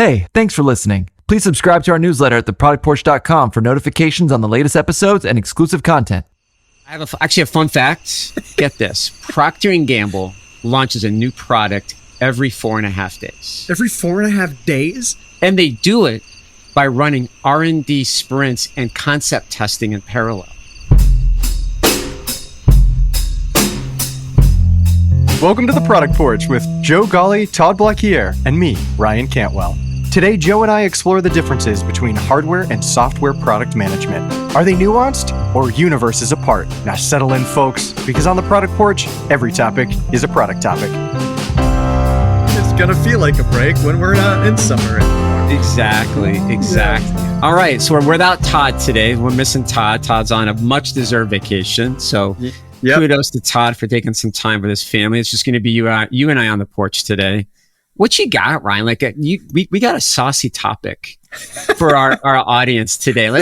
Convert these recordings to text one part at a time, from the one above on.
Hey, thanks for listening. Please subscribe to our newsletter at theproductporch.com for notifications on the latest episodes and exclusive content. I have actually a fun fact. Get this. Procter Gamble launches a new product every 4.5 days. Every 4.5 days? And they do it by running R&D sprints and concept testing in parallel. Welcome to the Product Porch with Joe Ghali, Todd Blackier, and me, Ryan Cantwell. Today, Joe and I explore the differences between hardware and software product management. Are they nuanced or universes apart? Now settle in, folks, because on the Product Porch, every topic is a product topic. It's gonna feel like a break when we're not in summer anymore. Exactly. Yeah. All right, so we're without Todd today. We're missing Todd. Todd's on a much-deserved vacation, so... Yep. Kudos to Todd for taking some time with his family. It's just going to be you and I on the porch today. What you got, Ryan? Like we got a saucy topic for our audience today. I'm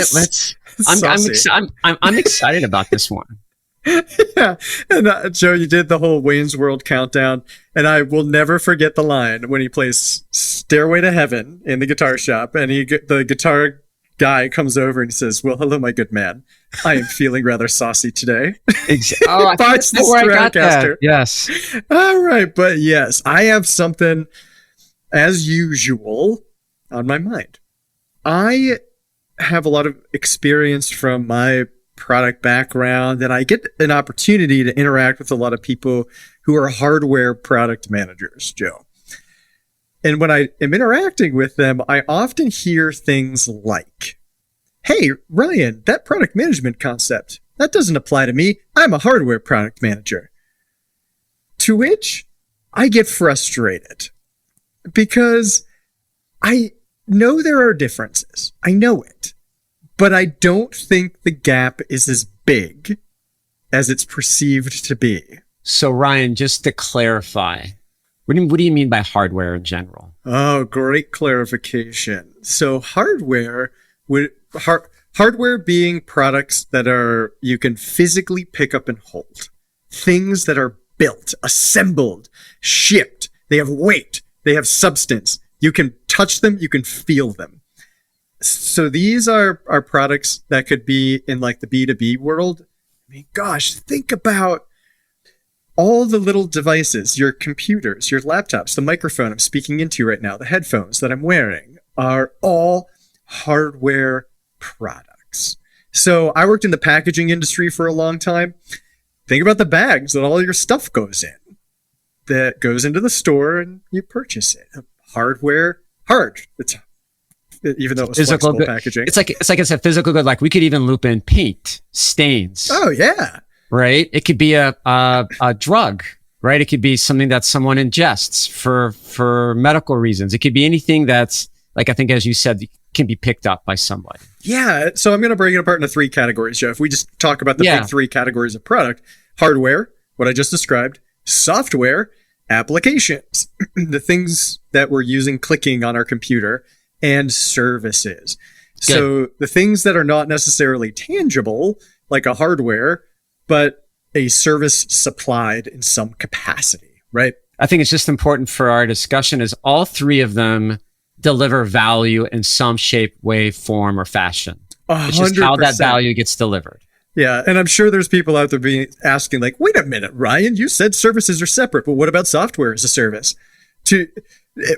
excited about this one. Yeah, and Joe, you did the whole Wayne's World countdown, and I will never forget the line when he plays "Stairway to Heaven" in the guitar shop, and the guitar guy comes over and he says, "Well, hello, my good man. I am feeling rather saucy today." Exactly. Oh, that's where I got that. Yes. All right, but yes, I have something as usual on my mind. I have a lot of experience from my product background, and I get an opportunity to interact with a lot of people who are hardware product managers, Joe. And when I am interacting with them, I often hear things like, "Hey, Ryan, that product management concept, that doesn't apply to me. I'm a hardware product manager." To which I get frustrated because I know there are differences. I know it. But I don't think the gap is as big as it's perceived to be. So, Ryan, just to clarify, what do you mean by hardware in general? Oh, great clarification. So hardware being products that you can physically pick up and hold. Things that are built, assembled, shipped. They have weight. They have substance. You can touch them. You can feel them. So these are products that could be in like the B2B world. I mean, gosh, think about all the little devices, your computers, your laptops, the microphone I'm speaking into right now, the headphones that I'm wearing are all hardware products. So I worked in the packaging industry for a long time. Think about the bags that all your stuff goes in. That goes into the store and you purchase it. It's even though it was physical flexible packaging. It's like a physical good. Like we could even loop in paint, stains. Oh yeah. Right? It could be a drug, right? It could be something that someone ingests for medical reasons. It could be anything that's, like I think as you said, can be picked up by somebody. Yeah. So I'm going to break it apart into 3 categories, Joe. If we just talk about the big 3 categories of product: hardware, what I just described; software, applications, the things that we're using clicking on our computer; and services. Good. So the things that are not necessarily tangible, like a hardware, but a service supplied in some capacity, right? I think it's just important for our discussion is all 3 of them deliver value in some shape, way, form, or fashion. 100%. It's just how that value gets delivered. Yeah, and I'm sure there's people out there asking like, "Wait a minute, Ryan, you said services are separate, but what about software as a service?"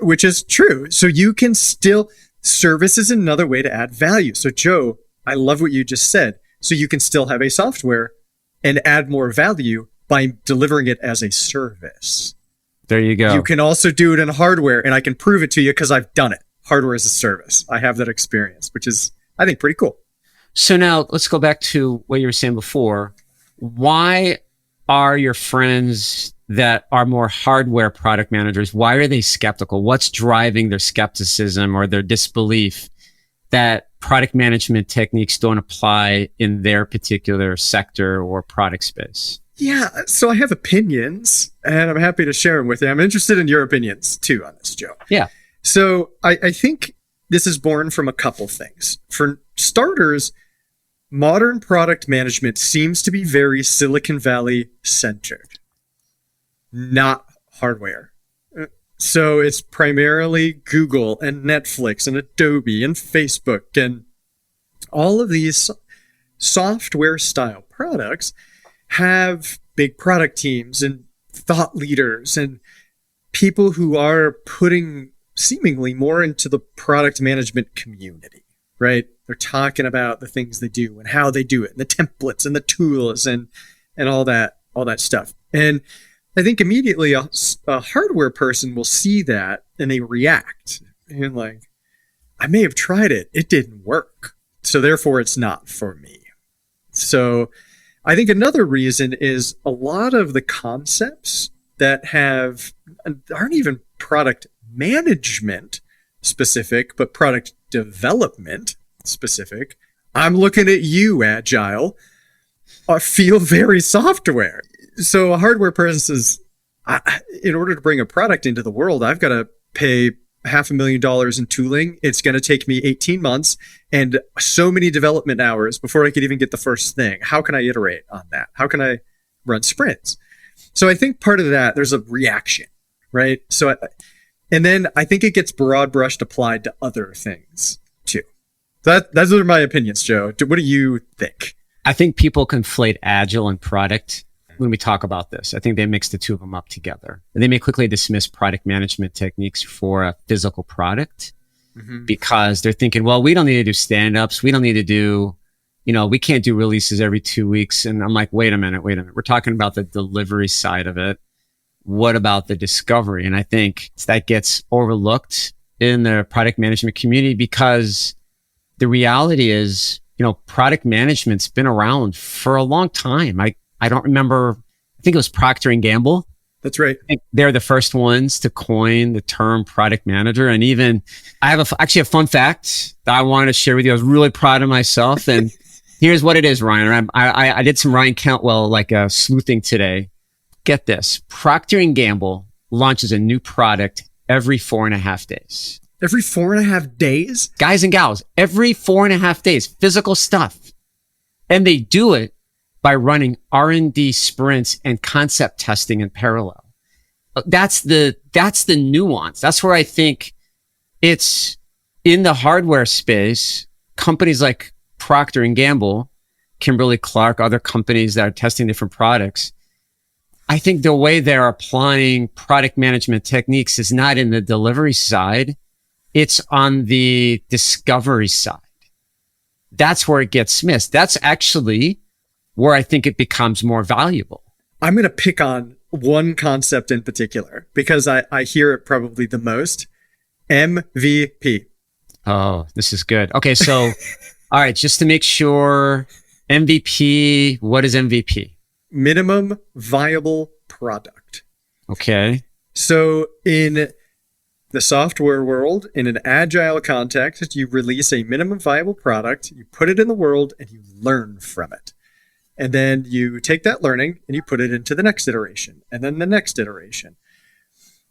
Which is true. So you can still, service is another way to add value. So Joe, I love what you just said. So you can still have a software and add more value by delivering it as a service. There you go. You can also do it in hardware, and I can prove it to you because I've done it. Hardware as a service. I have that experience, which is, I think, pretty cool. So now let's go back to what you were saying before. Why are your friends that are more hardware product managers, why are they skeptical? What's driving their skepticism or their disbelief that product management techniques don't apply in their particular sector or product space? Yeah, so I have opinions, and I'm happy to share them with you. I'm interested in your opinions, too, on this, Joe. Yeah. So I think this is born from a couple things. For starters, modern product management seems to be very Silicon Valley centered, not hardware. So it's primarily Google and Netflix and Adobe and Facebook and all of these software style products have big product teams and thought leaders and people who are putting seemingly more into the product management community, right? They're talking about the things they do and how they do it and the templates and the tools and all that stuff. And I think immediately a hardware person will see that and they react and like, I may have tried it. It didn't work. So therefore it's not for me. So I think another reason is a lot of the concepts that aren't even product management specific, but product development specific. I'm looking at you, Agile. Feel very software. So a hardware person says, in order to bring a product into the world, I've got to pay $500,000 in tooling. It's going to take me 18 months and so many development hours before I could even get the first thing. How can I iterate on that? How can I run sprints? So I think part of that, there's a reaction, right? And then I think it gets broad brushed applied to other things too. Those are my opinions, Joe. What do you think? I think people conflate agile and product when we talk about this. I think they mix the two of them up together. And they may quickly dismiss product management techniques for a physical product because they're thinking, well, we don't need to do stand-ups. We don't need to do, we can't do releases every 2 weeks. And I'm like, wait a minute. We're talking about the delivery side of it. What about the discovery? And I think that gets overlooked in the product management community because the reality is, product management's been around for a long time. I don't remember. I think it was Proctor Gamble. That's right. I think they're the first ones to coin the term product manager. And even I have actually a fun fact that I wanted to share with you. I was really proud of myself. And here's what it is, Ryan. I did some Ryan Cantwell sleuthing today. Get this. Procter & Gamble launches a new product every 4.5 days. Every 4.5 days? Guys and gals, every 4.5 days, physical stuff. And they do it by running R&D sprints and concept testing in parallel. That's the nuance. That's where I think it's in the hardware space, companies like Procter & Gamble, Kimberly-Clark, other companies that are testing different products. I think the way they're applying product management techniques is not in the delivery side. It's on the discovery side. That's where it gets missed. That's actually where I think it becomes more valuable. I'm going to pick on one concept in particular because I hear it probably the most. MVP. Oh, this is good. Okay, so, all right, just to make sure, MVP, what is MVP? Minimum viable product. Okay. So in the software world, in an agile context, you release a minimum viable product, you put it in the world, and you learn from it. And then you take that learning and you put it into the next iteration, and then the next iteration.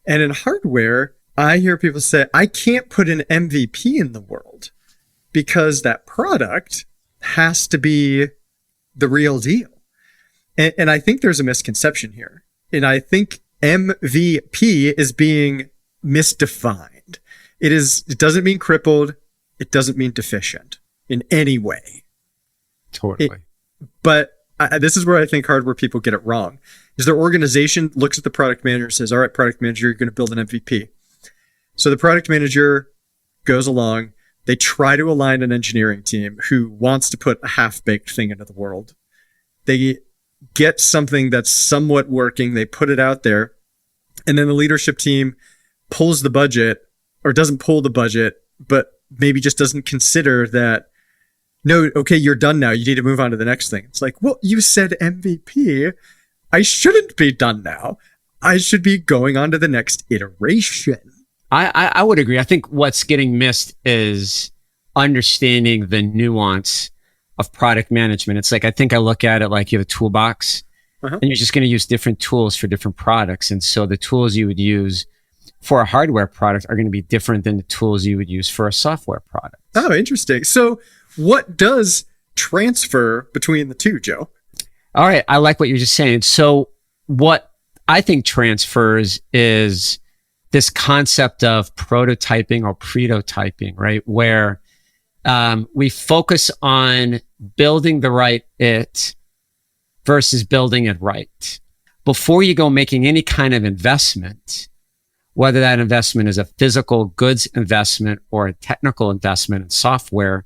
And in hardware, I hear people say, I can't put an MVP in the world because that product has to be the real deal. And I think there's a misconception here. And I think MVP is being misdefined. It doesn't mean crippled. It doesn't mean deficient in any way. Totally. But this is where I think hardware people get it wrong. Is their organization looks at the product manager and says, all right, product manager, you're going to build an MVP. So the product manager goes along. They try to align an engineering team who wants to put a half-baked thing into the world. They get something that's somewhat working. They put it out there. And then the leadership team pulls the budget or doesn't pull the budget, but maybe just doesn't consider that, no, okay, you're done now. You need to move on to the next thing. It's like, well, you said MVP. I shouldn't be done now. I should be going on to the next iteration. I would agree. I think what's getting missed is understanding the nuance of product management. It's like, I think I look at it like you have a toolbox and you're just going to use different tools for different products. And so the tools you would use for a hardware product are going to be different than the tools you would use for a software product. Oh, interesting. So what does transfer between the two, Joe? All right. I like what you're just saying. So what I think transfers is this concept of prototyping or prototyping, right? Where we focus on building the right it versus building it right. Before you go making any kind of investment, whether that investment is a physical goods investment or a technical investment in software,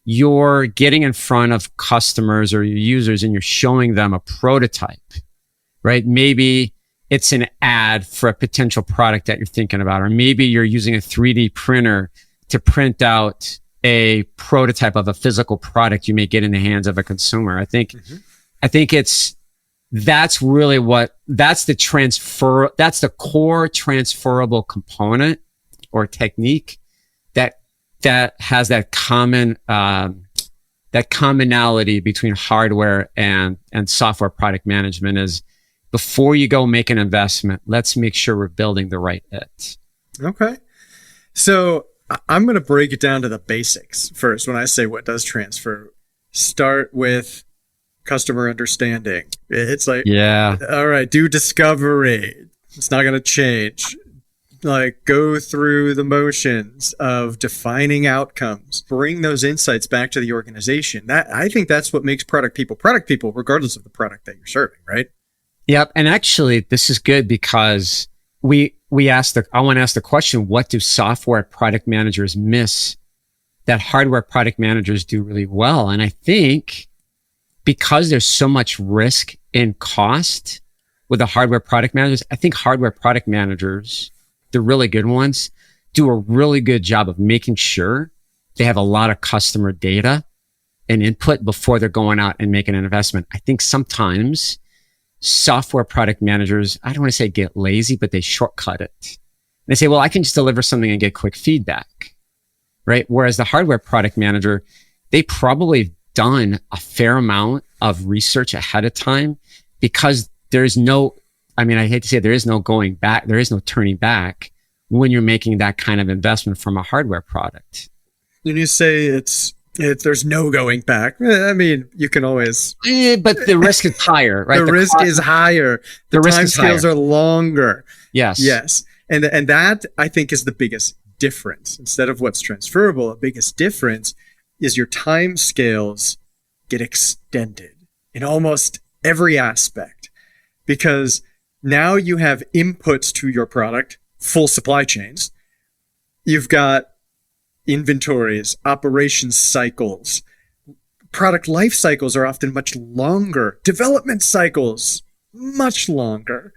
you're getting in front of customers or your users and you're showing them a prototype, right? Maybe it's an ad for a potential product that you're thinking about, or maybe you're using a 3D printer to print out a prototype of a physical product you may get in the hands of a consumer. I think that's really that's the core transferable component or technique that has that commonality between hardware and software product management is before you go make an investment, let's make sure we're building the right it. Okay. So I'm going to break it down to the basics first. When I say what does transfer, start with customer understanding. It's like, yeah, all right, do discovery. It's not going to change. Like, go through the motions of defining outcomes, bring those insights back to the organization. I think that's what makes product people, regardless of the product that you're serving, right? Yep. And actually, this is good because I want to ask the question, what do software product managers miss that hardware product managers do really well? And I think because there's so much risk in cost with the hardware product managers, I think hardware product managers, the really good ones, do a really good job of making sure they have a lot of customer data and input before they're going out and making an investment. I think sometimes software product managers, I don't want to say get lazy, but they shortcut it. They say, well, I can just deliver something and get quick feedback, right? Whereas the hardware product manager, they probably done a fair amount of research ahead of time because there's no, I hate to say it, there is no going back. There is no turning back when you're making that kind of investment from a hardware product. When you say there's no going back, you can always... But the risk is higher, right? The risk is higher. The time scales are longer. Yes. And that, I think, is the biggest difference. Instead of what's transferable, the biggest difference is your time scales get extended in almost every aspect, because now you have inputs to your product, full supply chains. You've got inventories, operations cycles. Product life cycles are often much longer. Development cycles, much longer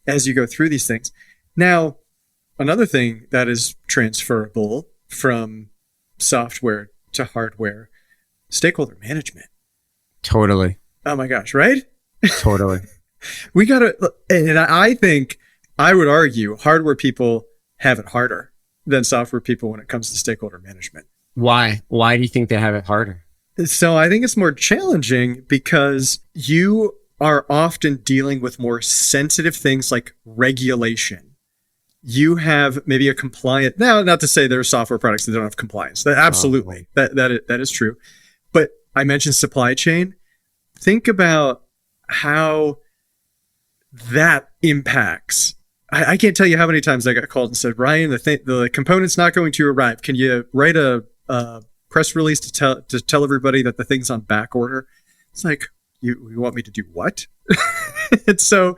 as you go through these things. Now, another thing that is transferable from software to hardware, stakeholder management. Totally. Oh my gosh, right? Totally. We gotta, and I think, I would argue, hardware people have it harder than software people when it comes to stakeholder management. Why? Why do you think they have it harder? So I think it's more challenging because you are often dealing with more sensitive things like regulation. You have maybe a compliant, now not to say there are software products that don't have compliance. Absolutely. That is true. But I mentioned supply chain. Think about how that impacts. I can't tell you how many times I got called and said, Ryan, the component's not going to arrive. Can you write a press release to tell everybody that the thing's on back order? It's like, you want me to do what? And so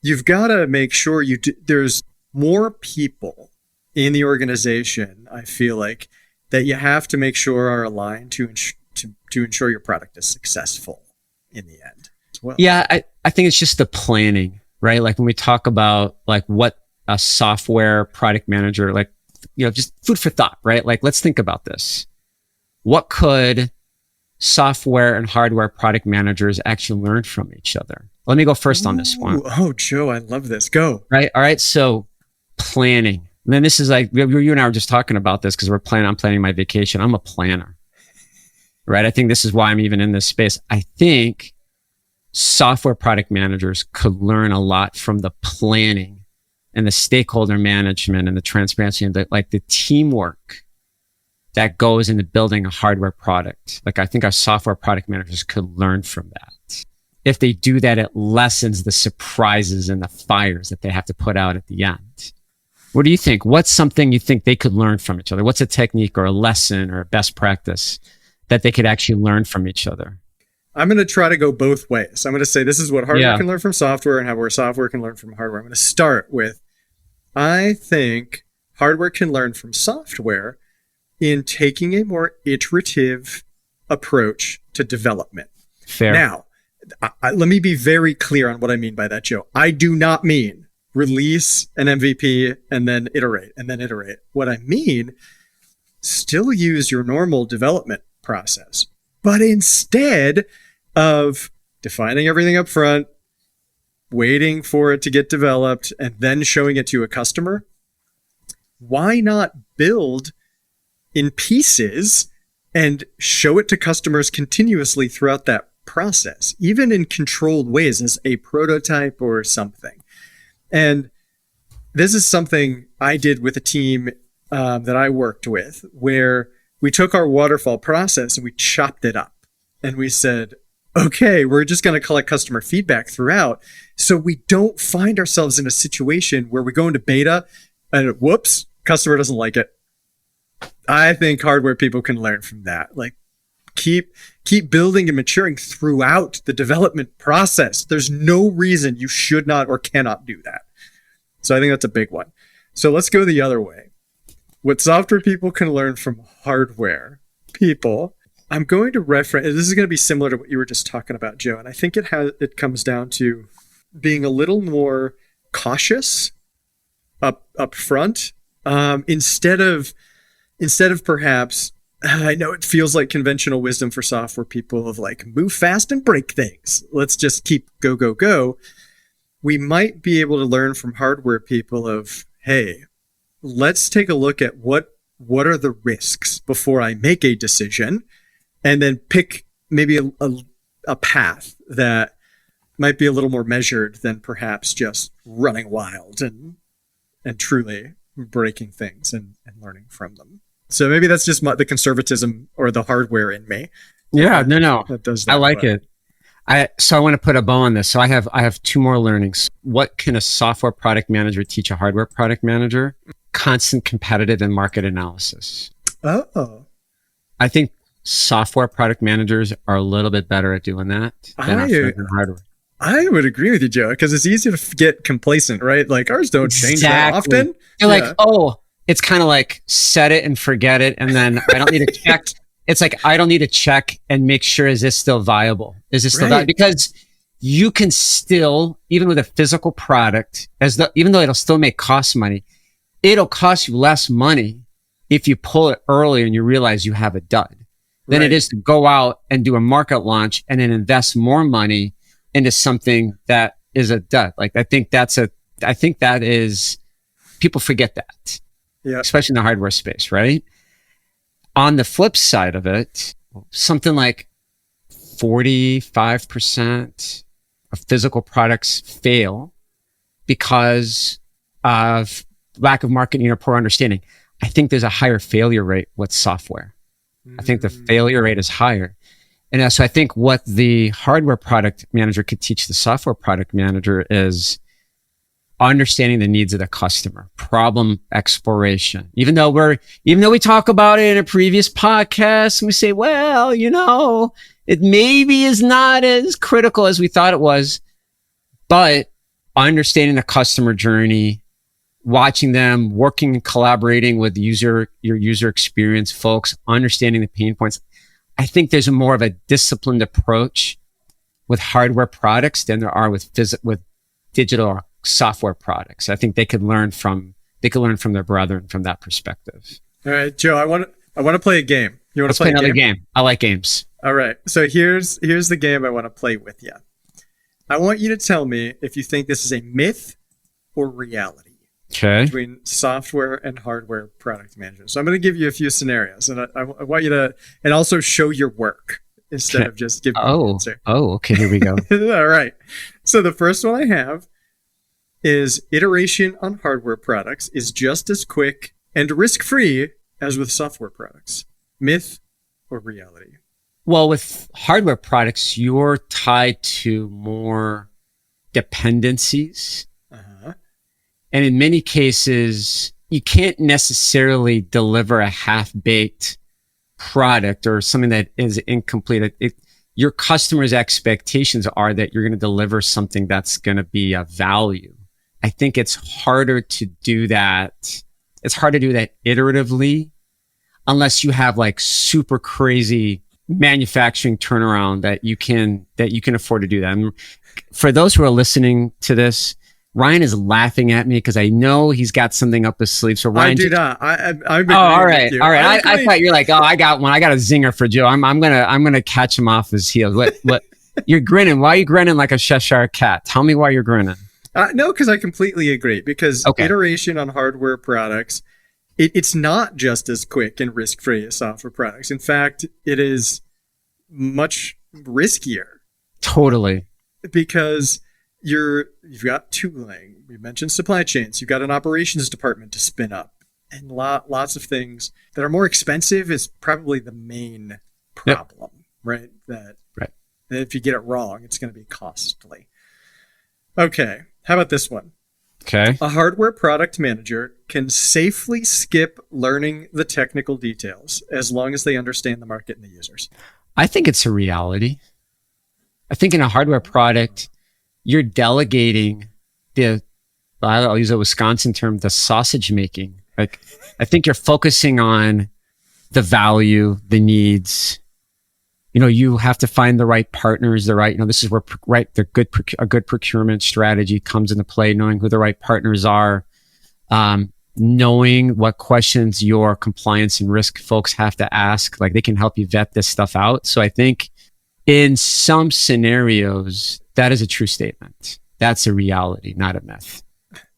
you've got to make sure there's more people in the organization, I feel like, that you have to make sure are aligned to ensure your product is successful in the end as well. Yeah, I think it's just the planning, right? Like when we talk about like what a software product manager, like, just food for thought, right? Like, let's think about this. What could software and hardware product managers actually learn from each other? Let me go first on this one. Oh, Joe, I love this. Go. Right. All right. So planning. And then this is like, you and I were just talking about this because I'm planning my vacation. I'm a planner, right? I think this is why I'm even in this space. I think software product managers could learn a lot from the planning and the stakeholder management and the transparency and the teamwork that goes into building a hardware product. Like, I think our software product managers could learn from that. If they do that, it lessens the surprises and the fires that they have to put out at the end. What do you think? What's something you think they could learn from each other? What's a technique or a lesson or a best practice that they could actually learn from each other? I'm going to try to go both ways. I'm going to say this is what hardware can learn from software and how where software can learn from hardware. I'm going to start with, I think hardware can learn from software in taking a more iterative approach to development. Fair. Now, let me be very clear on what I mean by that, Joe. I do not mean release an MVP and then iterate and then iterate. What I mean, still use your normal development process, but instead of defining everything up front, waiting for it to get developed, and then showing it to a customer, why not build in pieces and show it to customers continuously throughout that process, even in controlled ways as a prototype or something? And this is something I did with a team that I worked with, where we took our waterfall process and we chopped it up. And we said, okay, we're just going to collect customer feedback throughout, so we don't find ourselves in a situation where we go into beta and whoops, customer doesn't like it. I think hardware people can learn from that. Like, keep building and maturing throughout the development process. There's no reason you should not or cannot do that. So I think that's a big one. So let's go the other way. What software people can learn from hardware people, I'm going to reference, this is going to be similar to what you were just talking about, Joe, and I think it comes down to being a little more cautious up front, instead of perhaps, I know it feels like conventional wisdom for software people of like, move fast and break things. Let's just keep go. We might be able to learn from hardware people of, hey, let's take a look at what are the risks before I make a decision, and then pick maybe a path that might be a little more measured than perhaps just running wild and truly breaking things and learning from them. So maybe that's just the conservatism or the hardware in me. Yeah, no. That does that, I like it. So I want to put a bow on this. So I have two more learnings. What can a software product manager teach a hardware product manager? Constant competitive and market analysis. Oh. I think software product managers are a little bit better at doing that than our friends in hardware. I would agree with you, Joe, because it's easy to get complacent, right? Like, ours don't change that often. You're like, oh, it's kind of like set it and forget it. And then I don't need to check. It's like, I don't need to check and make sure, is this still viable? Is this still viable? Because you can still, even with a physical product, even though it'll still cost money, it'll cost you less money if you pull it early and you realize you have a dud than it is to go out and do a market launch and then invest more money into something that is a dud. Like, I think that is, people forget that, especially in the hardware space, right? On the flip side of it, something like 45% of physical products fail because of lack of marketing or poor understanding. I think there's a higher failure rate with software. I think the failure rate is higher. And so I think what the hardware product manager could teach the software product manager is understanding the needs of the customer, problem exploration. Even though we talk about it in a previous podcast and we say, well, it maybe is not as critical as we thought it was, but understanding the customer journey, watching them, working and collaborating with your user experience folks, understanding the pain points. I think there's more of a disciplined approach with hardware products than there are with digital or software products. I think they could learn from their brethren from that perspective. All right, Joe, I want to play a game. You want to play another game? I like games. All right. So here's the game I want to play with you. I want you to tell me if you think this is a myth or reality. Okay. Between software and hardware product management. So I'm going to give you a few scenarios, and I want you to, and also show your work instead of just giving me an answer. Oh, okay. Here we go. All right. So the first one I have is iteration on hardware products is just as quick and risk-free as with software products. Myth or reality? Well, with hardware products, you're tied to more dependencies. And in many cases, you can't necessarily deliver a half-baked product or something that is incomplete. Your customers' expectations are that you're going to deliver something that's going to be of value. I think it's harder to do that. It's hard to do that iteratively unless you have like super crazy manufacturing turnaround that you can afford to do that. And for those who are listening to this, Ryan is laughing at me because I know he's got something up his sleeve. So Ryan, I do not. I'm all right. I thought you're like, oh, I got one. I got a zinger for Joe. I'm gonna catch him off his heels. What? You're grinning. Why are you grinning like a Cheshire cat? Tell me why you're grinning. No, because I completely agree. Because iteration on hardware products, it's not just as quick and risk-free as software products. In fact, it is much riskier. Totally. Because you've got tooling. We mentioned supply chains. You've got an operations department to spin up, and lots of things that are more expensive is probably the main problem, right? That if you get it wrong, it's going to be costly. Okay, how about this one? Okay. A hardware product manager can safely skip learning the technical details as long as they understand the market and the users. I think it's a reality. I think in a hardware product, you're delegating I'll use a Wisconsin term, the sausage making. Like, I think you're focusing on the value, the needs. You have to find the right partners, this is where a good procurement strategy comes into play, knowing who the right partners are, knowing what questions your compliance and risk folks have to ask. Like, they can help you vet this stuff out. So I think in some scenarios, that is a true statement. That's a reality, not a myth.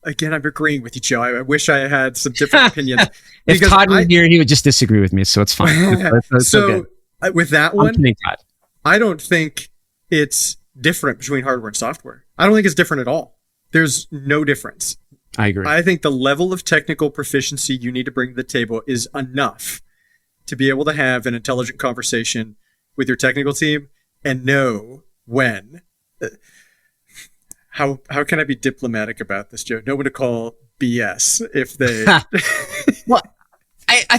Again, I'm agreeing with you, Joe. I wish I had some different opinions. If Todd were here, he would just disagree with me, so it's fine. So with that one, Todd. I don't think it's different between hardware and software. I don't think it's different at all. There's no difference. I agree. I think the level of technical proficiency you need to bring to the table is enough to be able to have an intelligent conversation with your technical team and know when. How can I be diplomatic about this, Joe? Know when to call BS if they. Well, I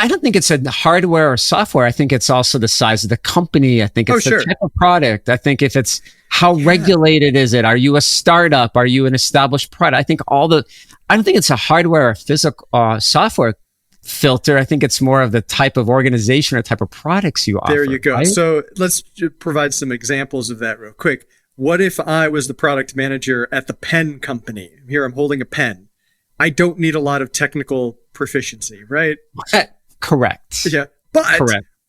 don't think it's a hardware or software. I think it's also the size of the company. I think it's the type of product. I think if it's how regulated is it? Are you a startup? Are you an established product? I think I don't think it's a hardware or physical software filter. I think it's more of the type of organization or type of products you offer. There you go. Right? So let's provide some examples of that real quick. What if I was the product manager at the pen company? Here, I'm holding a pen. I don't need a lot of technical proficiency, right? Correct. Yeah. But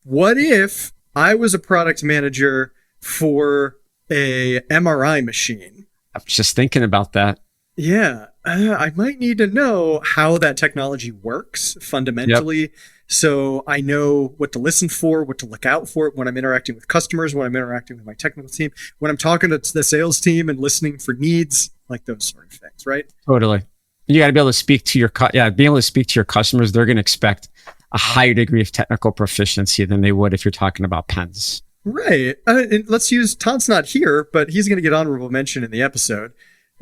what if I was a product manager for a MRI machine? I was just thinking about that. Yeah. I might need to know how that technology works fundamentally. Yep. So I know what to listen for, what to look out for when I'm interacting with customers, when I'm interacting with my technical team, when I'm talking to the sales team and listening for needs, like those sort of things, right? Totally. You got to be able to speak to being able to speak to your customers. They're going to expect a higher degree of technical proficiency than they would if you're talking about pens. Right. And let's use, Todd's not here, but he's going to get honorable mention in the episode.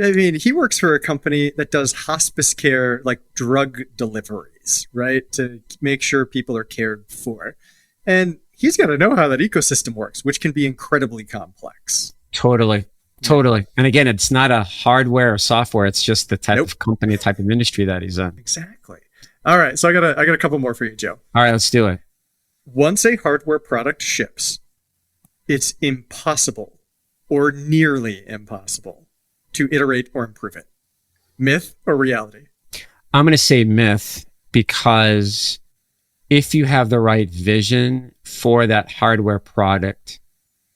I mean, he works for a company that does hospice care, like drug deliveries, right? To make sure people are cared for. And he's got to know how that ecosystem works, which can be incredibly complex. Totally. And again, it's not a hardware or software. It's just the type of company, type of industry that he's in. Exactly. All right. So I got a couple more for you, Joe. All right, let's do it. Once a hardware product ships, it's impossible or nearly impossible to iterate or improve it. Myth or reality? I'm going to say myth, because if you have the right vision for that hardware product,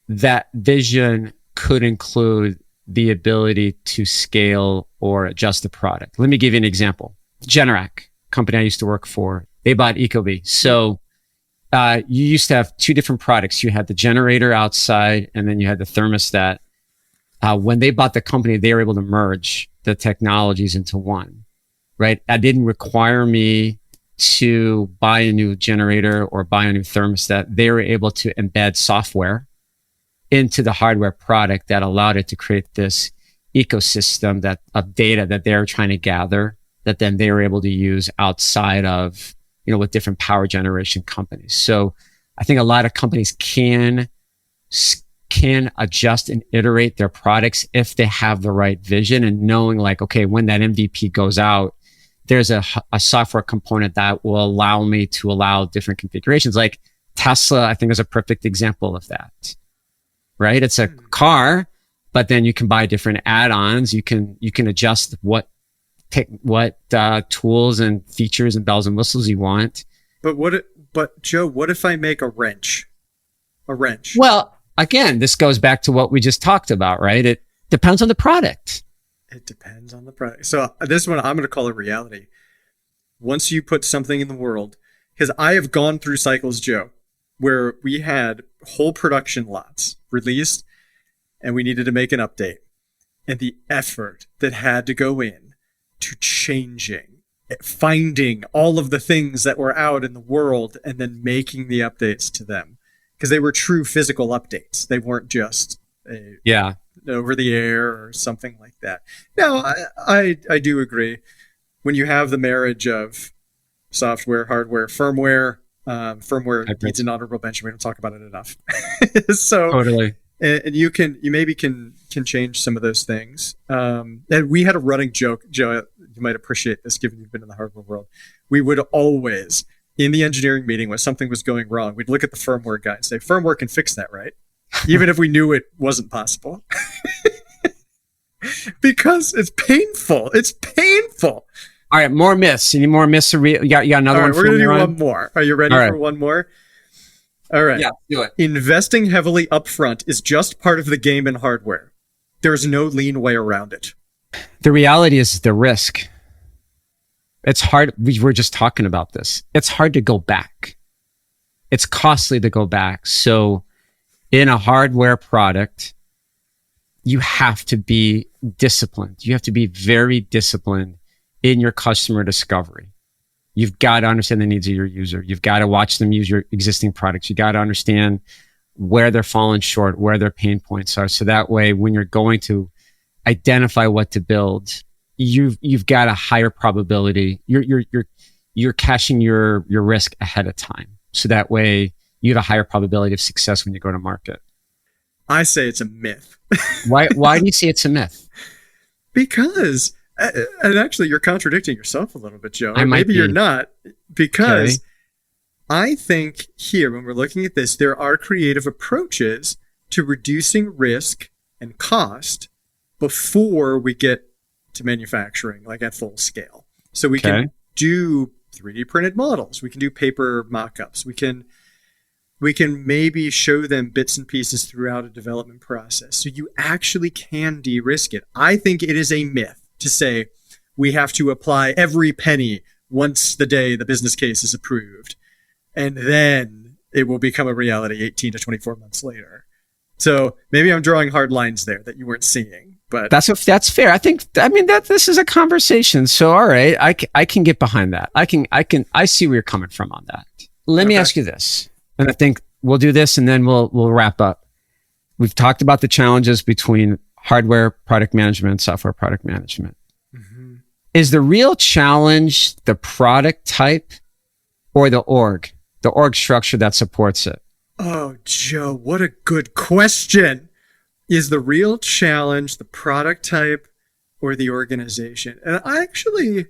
that vision could include the ability to scale or adjust the product. Let me give you an example. Generac, company I used to work for, they bought Ecobee. So you used to have two different products. You had the generator outside, and then you had the thermostat. When they bought the company, they were able to merge the technologies into one, right? That didn't require me to buy a new generator or buy a new thermostat. They were able to embed software into the hardware product that allowed it to create this ecosystem of data that they're trying to gather that then they were able to use outside of, with different power generation companies. So I think a lot of companies can adjust and iterate their products if they have the right vision and knowing like, okay, when that MVP goes out, there's a software component that will allow me to allow different configurations. Like Tesla, I think is a perfect example of that, right? It's a car, but then you can buy different add-ons. You can adjust what tools and features and bells and whistles you want. But Joe, what if I make a wrench? A wrench. Well, again, this goes back to what we just talked about, right? It depends on the product. It depends on the product. So this one, I'm going to call it reality. Once you put something in the world, because I have gone through cycles, Joe, where we had whole production lots released and we needed to make an update. And the effort that had to go in to changing, finding all of the things that were out in the world and then making the updates to them. Because they were true physical updates. They weren't just over the air or something like that. No, I do agree. When you have the marriage of software, hardware, firmware needs an honorable mention. We don't talk about it enough. So totally. And you maybe can change some of those things. And we had a running joke, Joe, you might appreciate this given you've been in the hardware world. We would always, in the engineering meeting when something was going wrong, we'd look at the firmware guy and say, firmware can fix that, right? Even if we knew it wasn't possible. Because it's painful. It's painful. All right, more myths. Any more myths? You got another one? We're going to do one more. Are you ready for one more? All right. Yeah, do it. Investing heavily upfront is just part of the game in hardware. There's no lean way around it. The reality is the risk. It's hard. We were just talking about this. It's hard to go back. It's costly to go back. So in a hardware product, you have to be disciplined. You have to be very disciplined in your customer discovery. You've got to understand the needs of your user. You've got to watch them use your existing products. You got to understand where they're falling short, where their pain points are. So that way, when you're going to identify what to build, you've got a higher probability. You're cashing your risk ahead of time. So that way, you have a higher probability of success when you go to market. I say it's a myth. Why do you say it's a myth? Because, and actually you're contradicting yourself a little bit, Joe. Maybe you're not. Because I think here, when we're looking at this, there are creative approaches to reducing risk and cost before we get to manufacturing, like at full scale. So we can do 3D printed models. We can do paper mock-ups. We can maybe show them bits and pieces throughout a development process. So you actually can de-risk it. I think it is a myth to say we have to apply every penny once the day the business case is approved, and then it will become a reality 18 to 24 months later. So maybe I'm drawing hard lines there that you weren't seeing, but that's fair. I mean that this is a conversation. So all right, I can get behind that. I see where you're coming from on that. Let me ask you this. And I think we'll do this and then we'll wrap up. We've talked about the challenges between hardware product management and software product management. Mm-hmm. Is the real challenge the product type or the org structure that supports it? Oh, Joe, what a good question. Is the real challenge the product type or the organization? And I'm going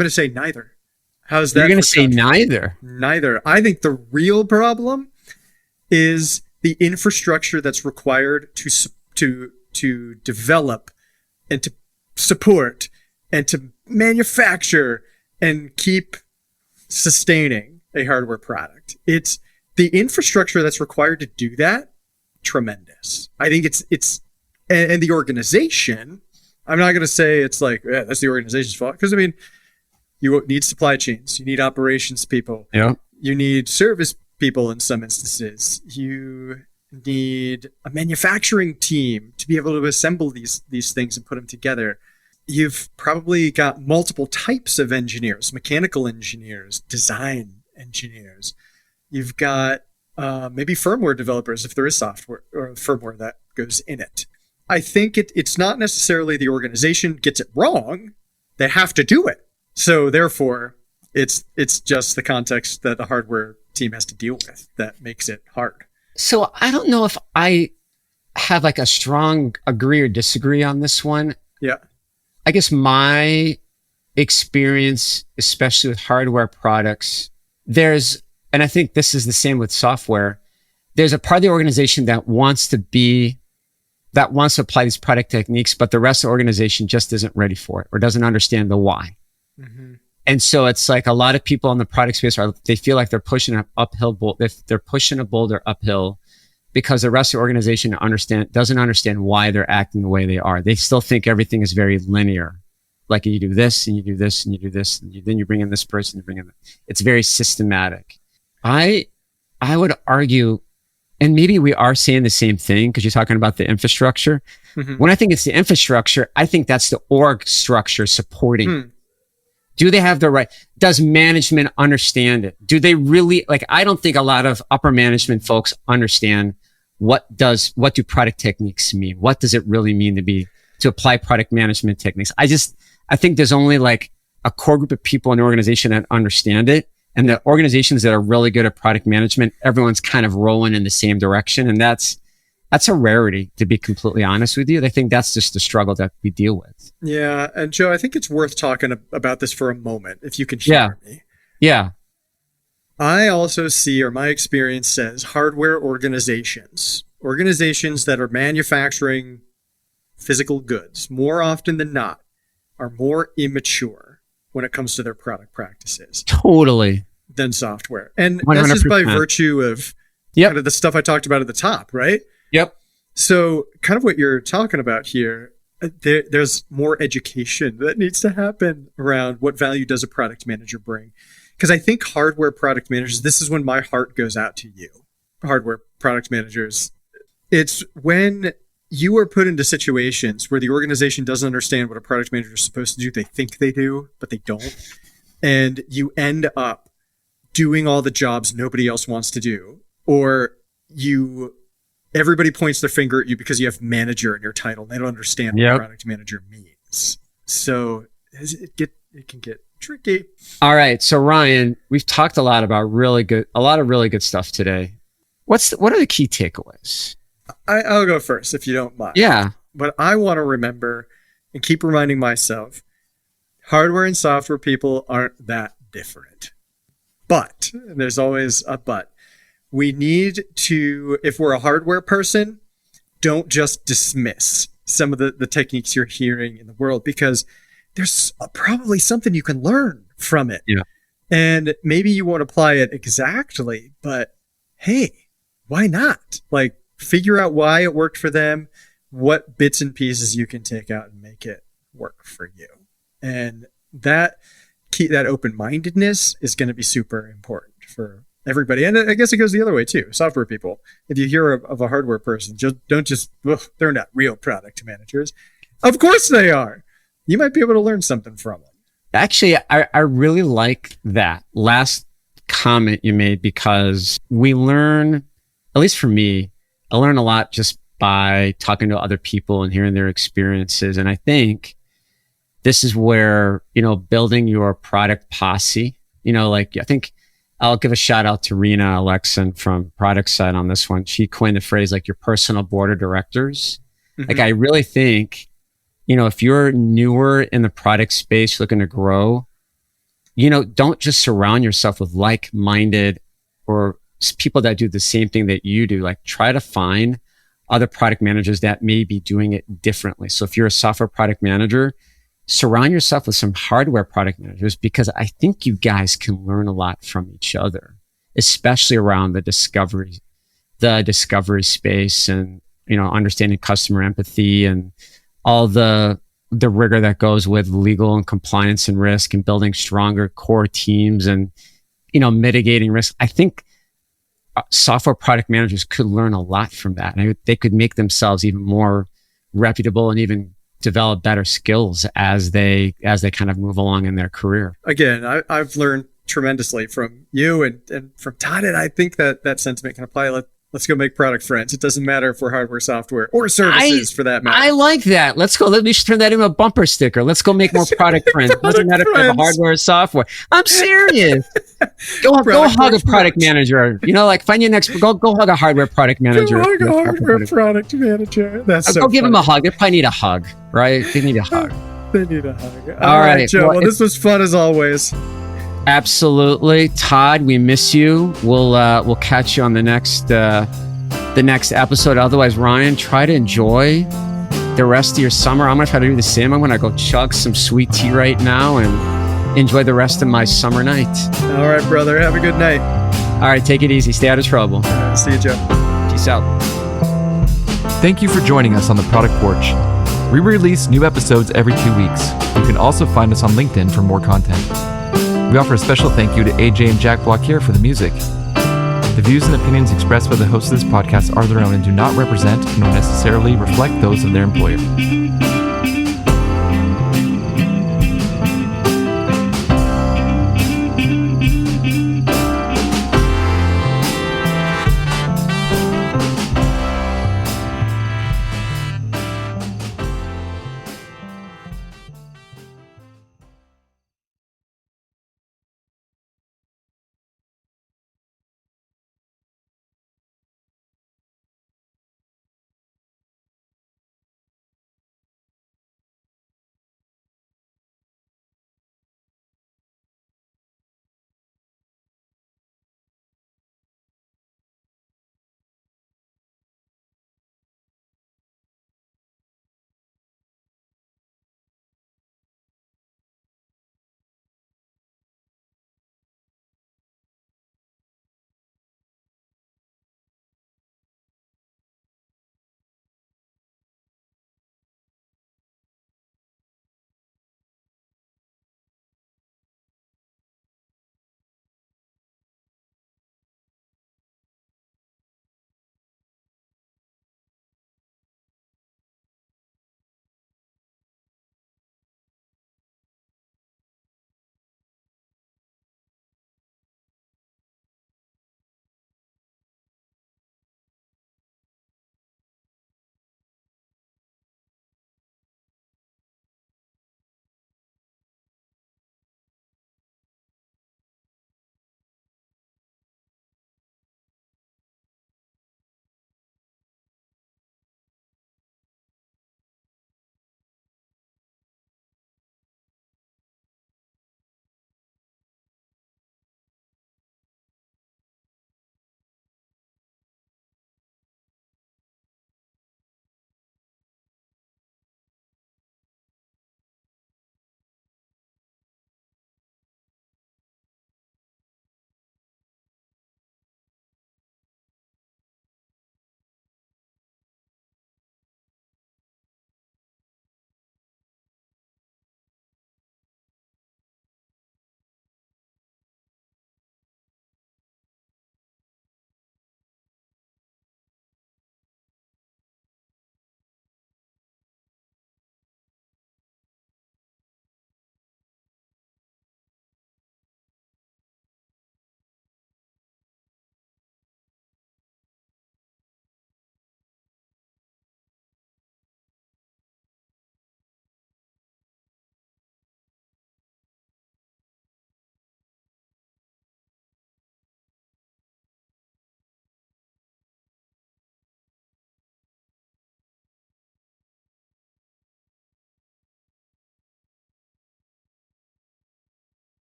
to say neither. How's that? You're going to say neither? Neither. I think the real problem is the infrastructure that's required to develop and to support and to manufacture and keep sustaining a hardware product. It's the infrastructure that's required to do that. Tremendous. I think it's and the organization. I'm not going to say it's like that's the organization's fault, because I mean, you need supply chains. You need operations people. Yeah. You need service people in some instances. You need a manufacturing team to be able to assemble these things and put them together. You've probably got multiple types of engineers, mechanical engineers, design engineers. You've got maybe firmware developers if there is software or firmware that goes in it. I think it's not necessarily the organization gets it wrong. They have to do it. So therefore, it's just the context that the hardware team has to deal with that makes it hard. So I don't know if I have like a strong agree or disagree on this one. Yeah. I guess my experience, especially with hardware products, and I think this is the same with software, there's a part of the organization that wants to apply these product techniques, but the rest of the organization just isn't ready for it or doesn't understand the why. Mm-hmm. And so it's like a lot of people in the product space they feel like they're pushing an they're pushing a boulder uphill because the rest of the organization doesn't understand why they're acting the way they are. They still think everything is very linear. Like you do this and you do this and you do this, and then you bring in this person, it's very systematic. I would argue, and maybe we are saying the same thing because you're talking about the infrastructure. Mm-hmm. When I think it's the infrastructure, I think that's the org structure supporting. Do they have the right? Does management understand it? Do they really, I don't think a lot of upper management folks understand what do product techniques mean? What does it really mean to apply product management techniques? I think there's only like a core group of people in the organization that understand it. And the organizations that are really good at product management, everyone's kind of rolling in the same direction. And that's a rarity, to be completely honest with you. I think that's just the struggle that we deal with. Yeah. And Joe, I think it's worth talking about this for a moment, if you can hear me. Yeah. I also see, or my experience says, hardware organizations that are manufacturing physical goods, more often than not, are more immature when it comes to their product practices. Totally. Than software. And 100%. that's just by virtue of kind of the stuff I talked about at the top, right? Yep. So kind of what you're talking about here, there's more education that needs to happen around what value does a product manager bring. Because I think hardware product managers, this is when my heart goes out to you, hardware product managers. It's when you are put into situations where the organization doesn't understand what a product manager is supposed to do. They think they do, but they don't. And you end up doing all the jobs nobody else wants to do. Or everybody points their finger at you because you have manager in your title. They don't understand what product manager means. So it can get tricky. All right. So Ryan, we've talked a lot about a lot of really good stuff today. What are the key takeaways? I'll go first if you don't mind. Yeah. But I want to remember and keep reminding myself, hardware and software people aren't that different. But, and there's always a but, we need to, if we're a hardware person, don't just dismiss some of the techniques you're hearing in the world, because there's probably something you can learn from it. Yeah. And maybe you won't apply it exactly, but hey, why not? Figure out why it worked for them, what bits and pieces you can take out and make it work for you. And that open-mindedness is going to be super important for everybody. And I guess it goes the other way too. Software people, if you hear of a hardware person, they're not real product managers. Of course they are. You might be able to learn something from them. Actually, I really like that last comment you made, because we learn, at least for me, I learn a lot just by talking to other people and hearing their experiences. And I think this is where, building your product posse, I think I'll give a shout out to Rena Alexan from Product Side on this one. She coined the phrase your personal board of directors. Mm-hmm. I really think, if you're newer in the product space looking to grow, don't just surround yourself with like-minded or people that do the same thing that you do. Try to find other product managers that may be doing it differently. So if you're a software product manager, surround yourself with some hardware product managers, because I think you guys can learn a lot from each other, especially around the discovery space and, understanding customer empathy and all the rigor that goes with legal and compliance and risk, and building stronger core teams and, mitigating risk. I think software product managers could learn a lot from that. And they could make themselves even more reputable and even develop better skills as they kind of move along in their career. Again, I've learned tremendously from you and from Todd, and I think that sentiment can apply. Let's go make product friends. It doesn't matter if we're hardware, software, or services for that matter. I like that. Let's go. Let me turn that into a bumper sticker. Let's go make more product friends. It doesn't matter if we have hardware or software. I'm serious. Go hug a product manager. Like find your next. Go hug a hardware product manager. Go hug a hardware product manager. That's so go give funny. them a hug. They probably need a hug, right? They need a hug. They need a hug. All right, Joe. Well, this was fun as always. Absolutely, Todd. We miss you. We'll catch you on the next episode. Otherwise, Ryan, try to enjoy the rest of your summer. I'm gonna try to do the same. I'm gonna go chug some sweet tea right now and enjoy the rest of my summer night. All right, brother. Have a good night. All right, take it easy. Stay out of trouble. See you, Joe. Peace out. Thank you for joining us on the Product Porch. We release new episodes every 2 weeks. You can also find us on LinkedIn for more content. We offer a special thank you to AJ and Jack Blockier for the music. The views and opinions expressed by the hosts of this podcast are their own and do not represent nor necessarily reflect those of their employer.